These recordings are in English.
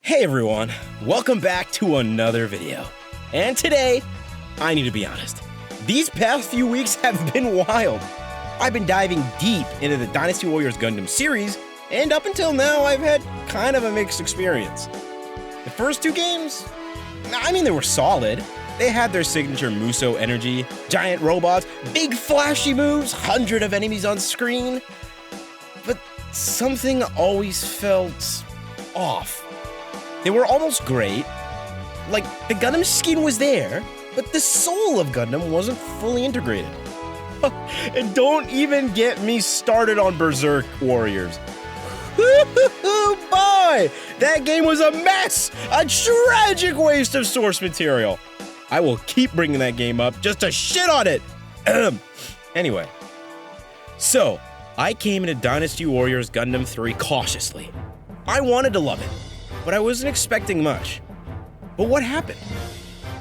Hey everyone, welcome back to another video. And today, I need to be honest, these past few weeks have been wild. I've been diving deep into the Dynasty Warriors Gundam series, and up until now, I've had kind of a mixed experience. The first two games, they were solid. They had their signature Musou energy, giant robots, big flashy moves, hundreds of enemies on screen. But something always felt off. They were almost great. Like, the Gundam skin was there, but the soul of Gundam wasn't fully integrated. And don't even get me started on Berserk Warriors. Boy, that game was a mess! A tragic waste of source material. I will keep bringing that game up just to shit on it. Anyway, so I came into Dynasty Warriors Gundam 3 cautiously. I wanted to love it, but I wasn't expecting much. But what happened?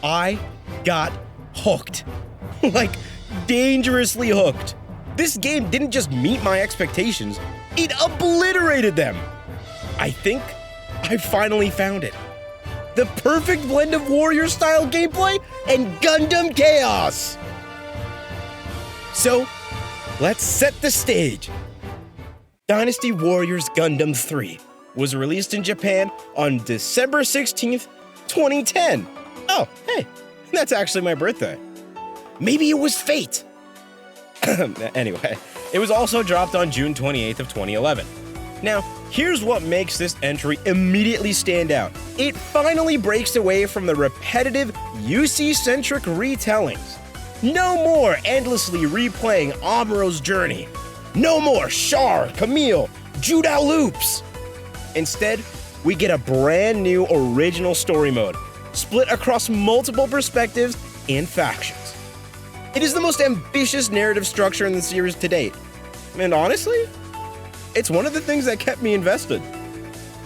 I got hooked. Like, dangerously hooked. This game didn't just meet my expectations, it obliterated them. I think I finally found it. The perfect blend of warrior-style gameplay and Gundam chaos. So, let's set the stage. Dynasty Warriors Gundam 3 was released in Japan on December 16th, 2010. Oh, hey, that's actually my birthday. Maybe it was fate. Anyway, it was also dropped on June 28th of 2011. Now, here's what makes this entry immediately stand out. It finally breaks away from the repetitive UC-centric retellings. No more endlessly replaying Amuro's journey. No more Char, Camille, Judao loops. Instead, we get a brand new original story mode, split across multiple perspectives and factions. It is the most ambitious narrative structure in the series to date. And honestly, it's one of the things that kept me invested.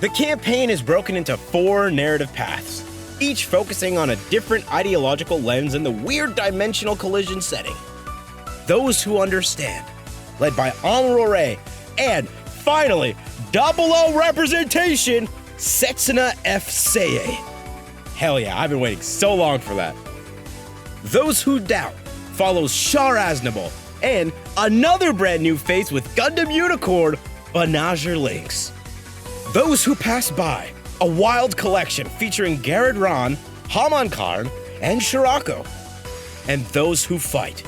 The campaign is broken into 4 narrative paths, each focusing on a different ideological lens in the weird dimensional collision setting. Those Who Understand, led by Amuro, and finally, 00 representation, Setsuna F. Seiei. Hell yeah, I've been waiting so long for that. Those Who Doubt follows Char Aznable, and another brand new face with Gundam Unicorn, Banager Lynx. Those Who Pass By, a wild collection featuring Garrod Ran, Haman Karn, and Shirako. And Those Who Fight.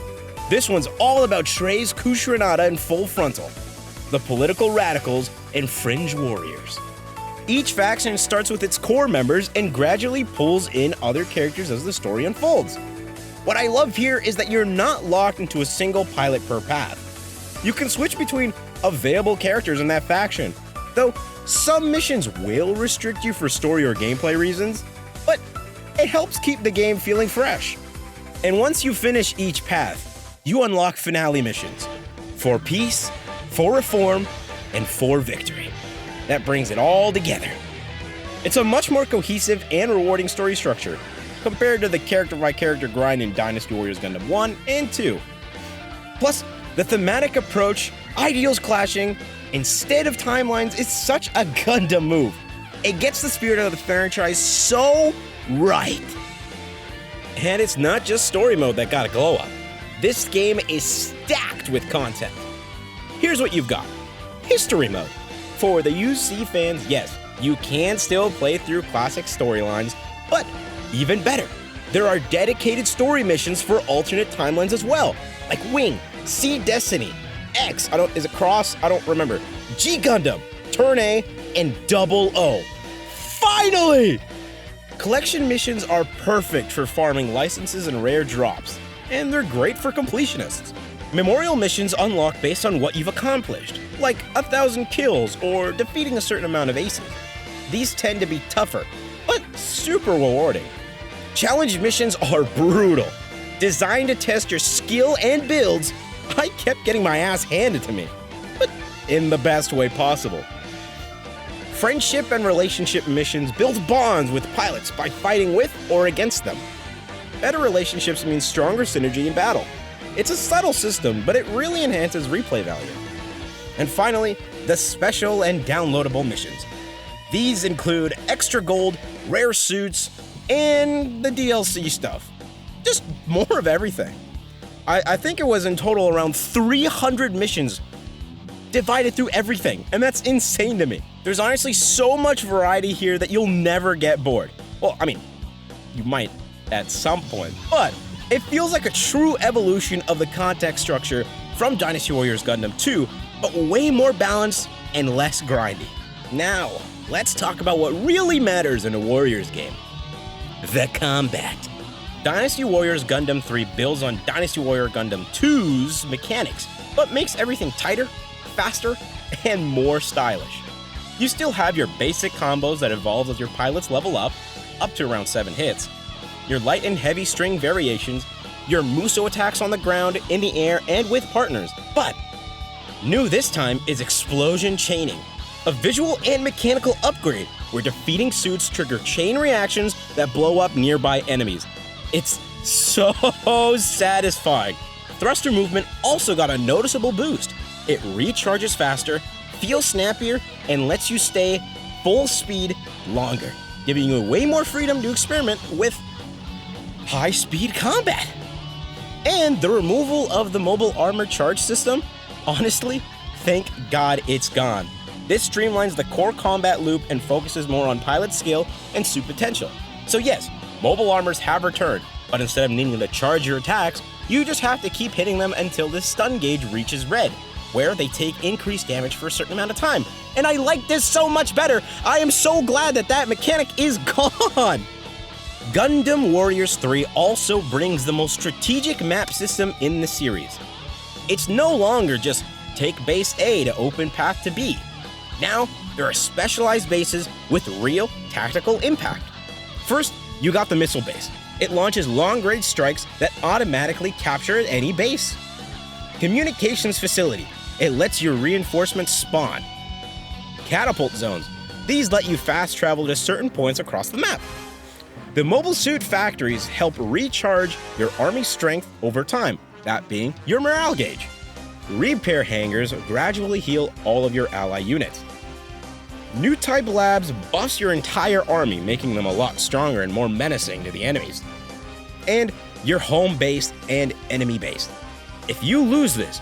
This one's all about Shrey's Kushrenada in full frontal, the political radicals, and fringe warriors. Each faction starts with its core members and gradually pulls in other characters as the story unfolds. What I love here is that you're not locked into a single pilot per path. You can switch between available characters in that faction, though some missions will restrict you for story or gameplay reasons, but it helps keep the game feeling fresh. And once you finish each path, you unlock finale missions for peace, for reform, and for victory. That brings it all together. It's a much more cohesive and rewarding story structure compared to the character-by-character grind in Dynasty Warriors Gundam 1 and 2. Plus, the thematic approach, ideals clashing, instead of timelines is such a Gundam move. It gets the spirit of the franchise so right. And it's not just story mode that got a glow up. This game is stacked with content. Here's what you've got. History mode. For the UC fans, yes, you can still play through classic storylines, but even better, there are dedicated story missions for alternate timelines as well, like Wing, C Destiny, X, is it Cross? I don't remember, G Gundam, Turn A, and 00. Finally! Collection missions are perfect for farming licenses and rare drops, and they're great for completionists. Memorial missions unlock based on what you've accomplished, like 1,000 kills or defeating a certain amount of aces. These tend to be tougher, but super rewarding. Challenge missions are brutal. Designed to test your skill and builds, I kept getting my ass handed to me, but in the best way possible. Friendship and relationship missions build bonds with pilots by fighting with or against them. Better relationships mean stronger synergy in battle. It's a subtle system, but it really enhances replay value. And finally, the special and downloadable missions. These include extra gold, rare suits, and the DLC stuff. Just more of everything. I think it was in total around 300 missions divided through everything, and that's insane to me. There's honestly so much variety here that you'll never get bored. Well, I mean, you might at some point, but it feels like a true evolution of the context structure from Dynasty Warriors Gundam 2, but way more balanced and less grindy. Now, let's talk about what really matters in a Warriors game: the combat. Dynasty Warriors Gundam 3 builds on Dynasty Warrior Gundam 2's mechanics, but makes everything tighter, faster, and more stylish. You still have your basic combos that evolve as your pilots level up to around 7 hits, your light and heavy string variations, your Musou attacks on the ground, in the air, and with partners. But new this time is explosion chaining, a visual and mechanical upgrade where defeating suits trigger chain reactions that blow up nearby enemies. It's so satisfying. Thruster movement also got a noticeable boost. It recharges faster, feels snappier, and lets you stay full speed longer, giving you way more freedom to experiment with high-speed combat. And the removal of the mobile armor charge system, honestly, thank God it's gone. This streamlines the core combat loop and focuses more on pilot skill and suit potential. So yes, mobile armors have returned, but instead of needing to charge your attacks, you just have to keep hitting them until the stun gauge reaches red, where they take increased damage for a certain amount of time. And I like this so much better. I am so glad that that mechanic is gone. Gundam Warriors 3 also brings the most strategic map system in the series. It's no longer just take base A to open path to B. Now, there are specialized bases with real tactical impact. First, you got the missile base. It launches long-range strikes that automatically capture at any base. Communications facility. It lets your reinforcements spawn. Catapult zones. These let you fast travel to certain points across the map. The mobile suit factories help recharge your army's strength over time, that being your morale gauge. Repair hangars gradually heal all of your ally units. New type labs buffs your entire army, making them a lot stronger and more menacing to the enemies. And your home-based and enemy-based. If you lose this,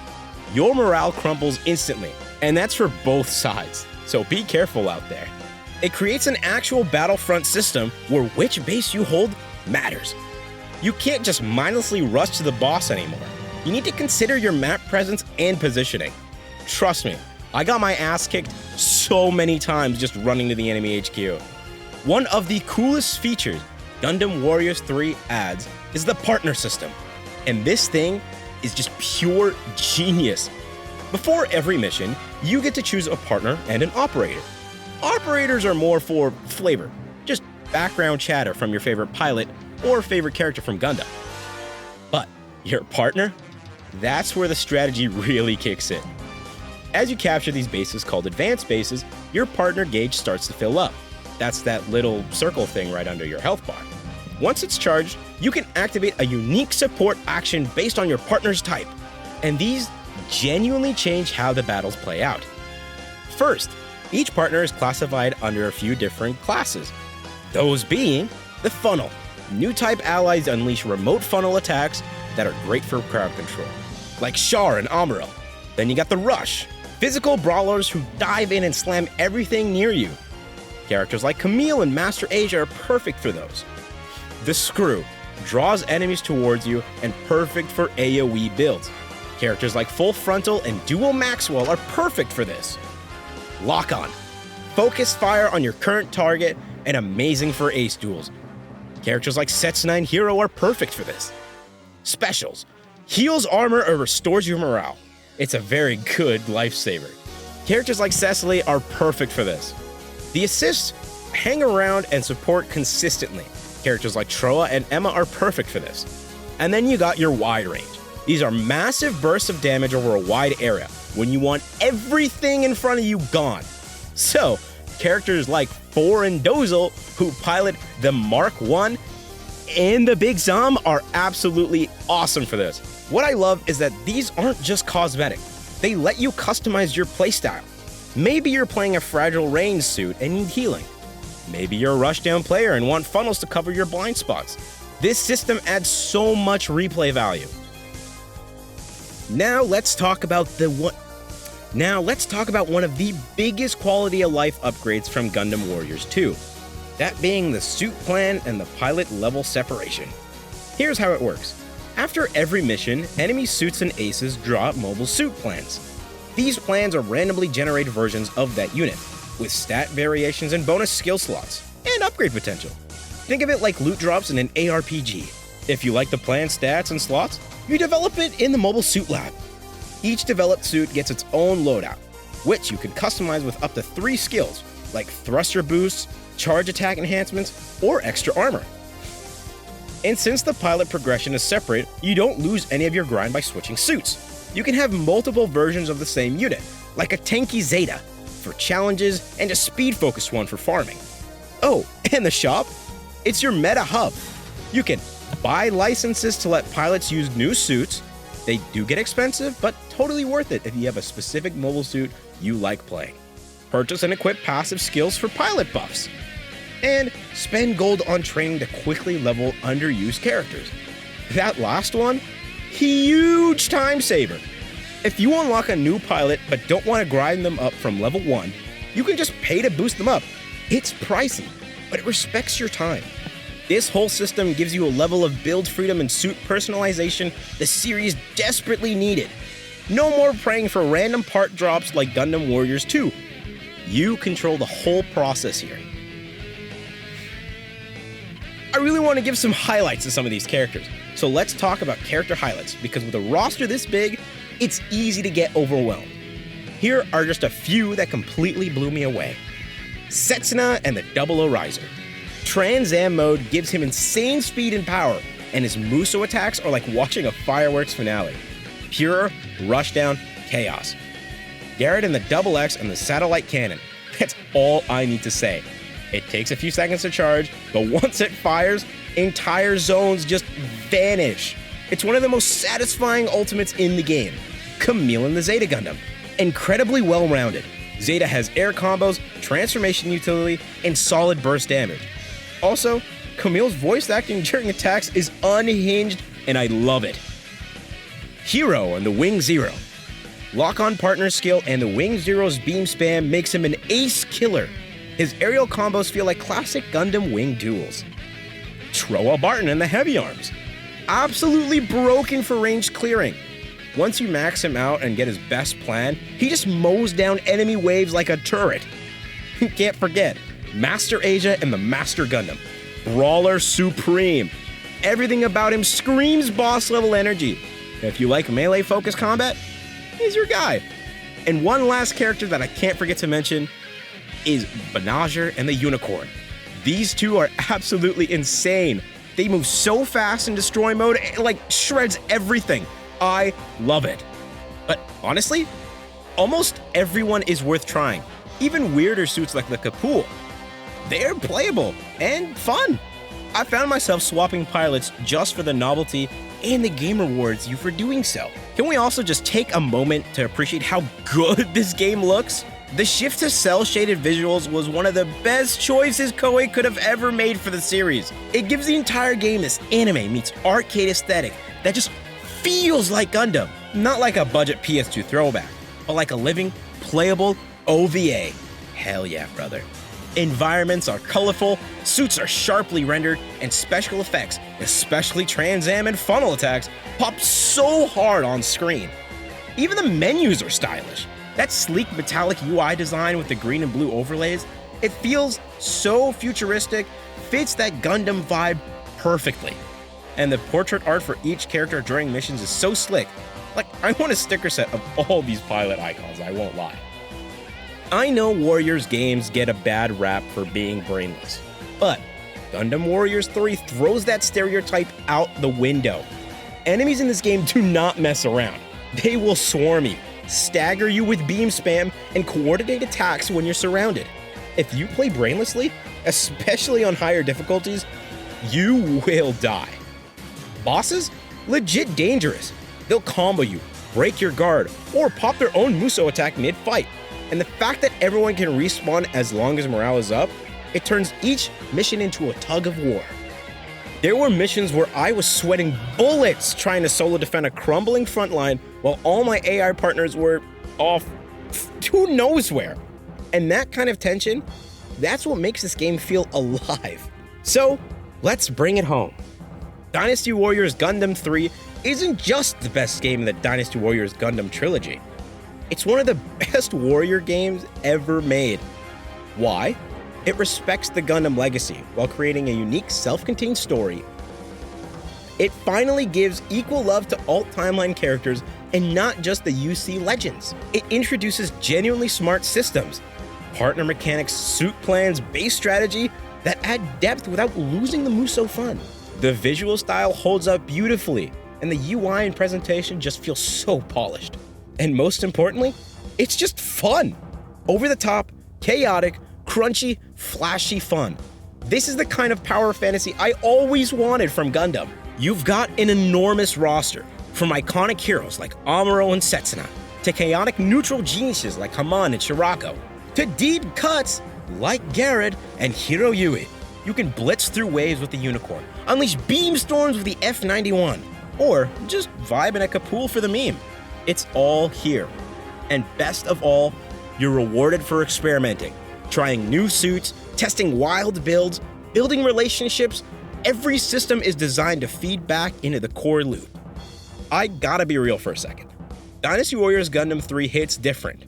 your morale crumbles instantly, and that's for both sides, so be careful out there. It creates an actual battlefront system where which base you hold matters. You can't just mindlessly rush to the boss anymore. You need to consider your map presence and positioning. Trust me, I got my ass kicked so many times just running to the enemy HQ. One of the coolest features Gundam Warriors 3 adds is the partner system, and this thing is just pure genius. Before every mission, you get to choose a partner and an operator. Operators are more for flavor, just background chatter from your favorite pilot or favorite character from Gundam. But your partner? That's where the strategy really kicks in. As you capture these bases called advanced bases, your partner gauge starts to fill up. That's that little circle thing right under your health bar. Once it's charged, you can activate a unique support action based on your partner's type, and these genuinely change how the battles play out. First, each partner is classified under a few different classes, those being the funnel. New type allies unleash remote funnel attacks that are great for crowd control, like Char and Amaral. Then you got the rush, physical brawlers who dive in and slam everything near you. Characters like Camille and Master Asia are perfect for those. The screw draws enemies towards you and perfect for AoE builds. Characters like Full Frontal and Dual Maxwell are perfect for this. Lock on. Focus fire on your current target and amazing for ace duels. Characters like Setsuna and Hero are perfect for this. Specials. Heals armor or restores your morale. It's a very good lifesaver. Characters like Cecily are perfect for this. The assists hang around and support consistently. Characters like Troa and Emma are perfect for this. And then you got your wide range. These are massive bursts of damage over a wide area when you want everything in front of you gone. So, characters like Four and Dozel, who pilot the Mark I and the Big Zom, are absolutely awesome for this. What I love is that these aren't just cosmetic. They let you customize your playstyle. Maybe you're playing a fragile range suit and need healing. Maybe you're a rushdown player and want funnels to cover your blind spots. This system adds so much replay value. Now let's talk about one of the biggest quality of life upgrades from Gundam Warriors 2. That being the suit plan and the pilot level separation. Here's how it works. After every mission, enemy suits and aces draw mobile suit plans. These plans are randomly generated versions of that unit, with stat variations and bonus skill slots, and upgrade potential. Think of it like loot drops in an ARPG. If you like the plan stats and slots, you develop it in the mobile suit lab. Each developed suit gets its own loadout, which you can customize with up to 3 skills, like thruster boosts, charge attack enhancements, or extra armor. And since the pilot progression is separate, you don't lose any of your grind by switching suits. You can have multiple versions of the same unit, like a tanky Zeta for challenges and a speed-focused one for farming. Oh, and the shop? It's your meta hub. You can buy licenses to let pilots use new suits. They do get expensive, but totally worth it if you have a specific mobile suit you like playing. Purchase and equip passive skills for pilot buffs. And spend gold on training to quickly level underused characters. That last one? Huge time saver. If you unlock a new pilot but don't want to grind them up from level 1, you can just pay to boost them up. It's pricey, but it respects your time. This whole system gives you a level of build freedom and suit personalization the series desperately needed. No more praying for random part drops like Gundam Warriors 2. You control the whole process here. I really want to give some highlights to some of these characters. So let's talk about character highlights, because with a roster this big, it's easy to get overwhelmed. Here are just a few that completely blew me away. Setsuna and the Double O Riser. Trans Am mode gives him insane speed and power, and his Musou attacks are like watching a fireworks finale. Pure rushdown chaos. Garrod and the Double X and the Satellite Cannon. That's all I need to say. It takes a few seconds to charge, but once it fires, entire zones just vanish. It's one of the most satisfying ultimates in the game. Camille and the Zeta Gundam. Incredibly well-rounded. Zeta has air combos, transformation utility, and solid burst damage. Also, Camille's voice acting during attacks is unhinged, and I love it. Hero and the Wing Zero. Lock-on partner skill and the Wing Zero's beam spam makes him an ace killer. His aerial combos feel like classic Gundam wing duels. Troa Barton and the Heavy Arms. Absolutely broken for ranged clearing. Once you max him out and get his best plan, he just mows down enemy waves like a turret. Can't forget, Master Asia and the Master Gundam. Brawler Supreme. Everything about him screams boss level energy. If you like melee focused combat, he's your guy. And one last character that I can't forget to mention is Banager and the Unicorn. These two are absolutely insane. They move so fast in destroy mode, it like shreds everything. I love it. But honestly, almost everyone is worth trying. Even weirder suits like the Kapul. They're playable and fun. I found myself swapping pilots just for the novelty and the game rewards you for doing so. Can we also just take a moment to appreciate how good this game looks? The shift to cel-shaded visuals was one of the best choices Koei could have ever made for the series. It gives the entire game this anime meets arcade aesthetic that just feels like Gundam. Not like a budget PS2 throwback, but like a living, playable OVA. Hell yeah, brother. Environments are colorful, suits are sharply rendered, and special effects, especially Trans Am and funnel attacks, pop so hard on screen. Even the menus are stylish. That sleek metallic UI design with the green and blue overlays, it feels so futuristic, fits that Gundam vibe perfectly. And the portrait art for each character during missions is so slick. Like, I want a sticker set of all these pilot icons, I won't lie. I know Warriors games get a bad rap for being brainless, but Gundam Warriors 3 throws that stereotype out the window. Enemies in this game do not mess around. They will swarm you, stagger you with beam spam, and coordinate attacks when you're surrounded. If you play brainlessly, especially on higher difficulties, you will die. Bosses? Legit dangerous. They'll combo you, break your guard, or pop their own Musou attack mid-fight. And the fact that everyone can respawn as long as morale is up, it turns each mission into a tug of war. There were missions where I was sweating bullets trying to solo defend a crumbling front line while all my AI partners were off who knows where. And that kind of tension, that's what makes this game feel alive. So, let's bring it home. Dynasty Warriors Gundam 3 isn't just the best game in the Dynasty Warriors Gundam trilogy. It's one of the best warrior games ever made. Why? It respects the Gundam legacy while creating a unique self-contained story. It finally gives equal love to alt timeline characters and not just the UC legends. It introduces genuinely smart systems, partner mechanics, suit plans, base strategy that add depth without losing the Musou fun. The visual style holds up beautifully, and the UI and presentation just feel so polished. And most importantly, it's just fun. Over the top, chaotic, crunchy, flashy fun. This is the kind of power fantasy I always wanted from Gundam. You've got an enormous roster, from iconic heroes like Amuro and Setsuna, to chaotic neutral geniuses like Haman and Shirako, to deed cuts like Garrod and Hiroyui. You can blitz through waves with the Unicorn, unleash beam storms with the F-91, or just vibe in a Kapool for the meme. It's all here. And best of all, you're rewarded for experimenting, trying new suits, testing wild builds, building relationships. Every system is designed to feed back into the core loop. I gotta be real for a second. Dynasty Warriors Gundam 3 hits different.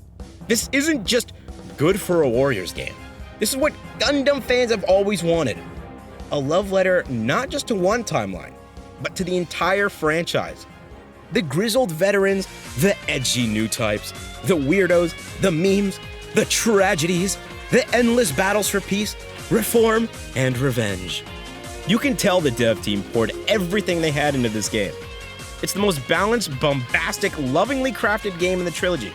This isn't just good for a Warriors game. This is what Gundam fans have always wanted. A love letter not just to one timeline, but to the entire franchise. The grizzled veterans, the edgy new types, the weirdos, the memes, the tragedies, the endless battles for peace, reform, and revenge. You can tell the dev team poured everything they had into this game. It's the most balanced, bombastic, lovingly crafted game in the trilogy.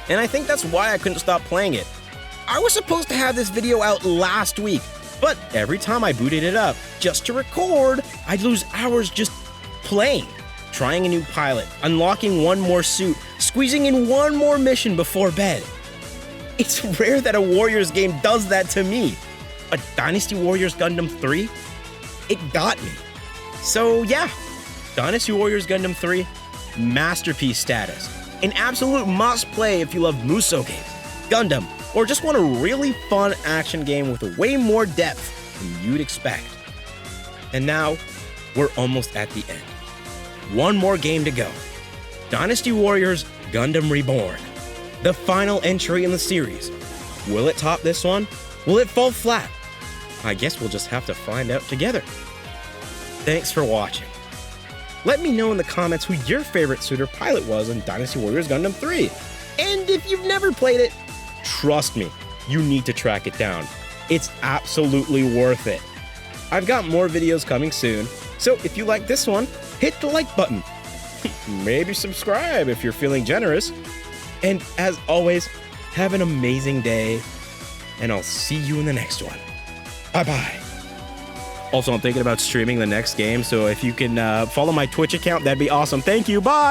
And I think that's why I couldn't stop playing it. I was supposed to have this video out last week, but every time I booted it up just to record, I'd lose hours just playing, trying a new pilot, unlocking one more suit, squeezing in one more mission before bed. It's rare that a Warriors game does that to me, but Dynasty Warriors Gundam 3, it got me. So yeah, Dynasty Warriors Gundam 3, masterpiece status. An absolute must-play if you love Musou games, Gundam, or just want a really fun action game with way more depth than you'd expect. And now, we're almost at the end. One more game to go. Dynasty Warriors Gundam Reborn, the final entry in the series. Will it top this one? Will it fall flat? I guess we'll just have to find out together. Thanks for watching. Let me know in the comments who your favorite suit or pilot was in Dynasty Warriors Gundam 3. And if you've never played it, trust me, you need to track it down. It's absolutely worth it. I've got more videos coming soon, so if you like this one, hit the like button. Maybe subscribe if you're feeling generous. And as always, have an amazing day, and I'll see you in the next one. Bye-bye. Also, I'm thinking about streaming the next game, so if you can follow my Twitch account, that'd be awesome. Thank you. Bye.